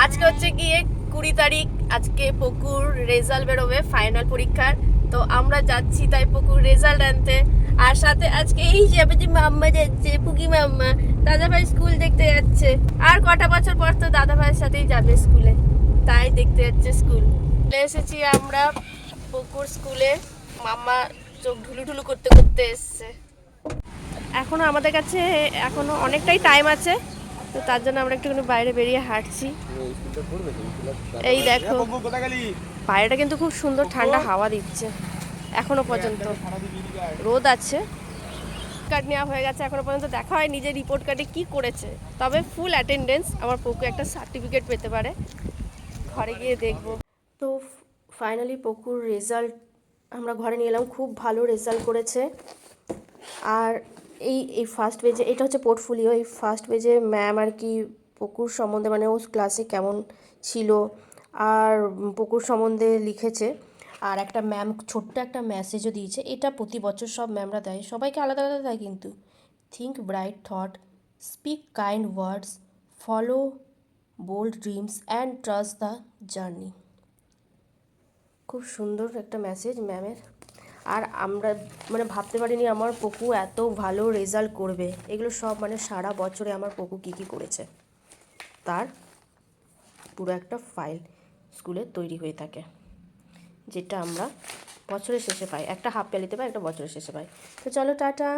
আজকে হচ্ছে গিয়ে 20 তারিখ। আজকে পকুর রেজাল্ট বেরোবে ফাইনাল পরীক্ষার। তো আমরা যাচ্ছি তাই পকুর রেজাল্ট আনতে। আর সাথে আজকে এই যে আমাদের মাম্মা যাচ্ছে, পুকি মাম্মা দাদা ভাই স্কুল দেখতে যাচ্ছে। আর কটা বছর পর তো দাদা ভাইয়ের সাথেই যাবে স্কুলে, তাই দেখতে যাচ্ছে স্কুল। এসেছি আমরা পকুর স্কুলে। মাম্মা চোখ ঢুলু ঢুলু করতে করতে এসছে। এখনো আমাদের কাছে এখনো অনেকটাই টাইম আছে, তো তার জন্য আমরা একটুখানি বাইরে বেরিয়ে হাঁটছি। এই দেখো বাইরেটা কিন্তু খুব সুন্দর ঠান্ডা হাওয়া দিচ্ছে। এখনো পর্যন্ত রোদ আছে। কার্ড নেওয়া হয়ে গেছে, এখনো পর্যন্ত দেখা হয় নিজের রিপোর্ট কার্ডে কি করেছে। তবে ফুল অ্যাটেন্ডেন্স, আমার পকু একটা সার্টিফিকেট পেতে পারে। ঘরে গিয়ে দেখব। তো ফাইনালি পকুর রেজাল্ট আমরা ঘরে নিয়ে এলাম। খুব ভালো রেজাল্ট করেছে। আর এই এই ফার্স্ট পেজে এটা হচ্ছে পোর্টফোলিও। এই ফার্স্ট পেজে ম্যাম আর কি পকুর সম্বন্ধে, মানে ও ক্লাসে কেমন ছিল আর পকুর সম্বন্ধে লিখেছে। আর একটা ম্যাম ছোট্ট একটা মেসেজও দিয়েছে। এটা প্রতি বছর সব ম্যামরা দেয়, সবাইকে আলাদা আলাদা দেয় কিন্তু। Think bright thought, speak kind words, follow bold dreams and trust the journey. খুব সুন্দর একটা মেসেজ ম্যামের। আর আমরা মানে ভাবতে পারিনি আমার পকু এত ভালো রেজাল্ট করবে। এগুলো সব মানে সারা বছরে আমার পকু কী কী করেছে তার পুরো একটা ফাইল স্কুলে তৈরি হয়ে থাকে, যেটা আমরা বছরের শেষে পাই। একটা হাফ ইয়ারলিতে পাই, একটা বছরের শেষে পাই। তো চলো টাটা।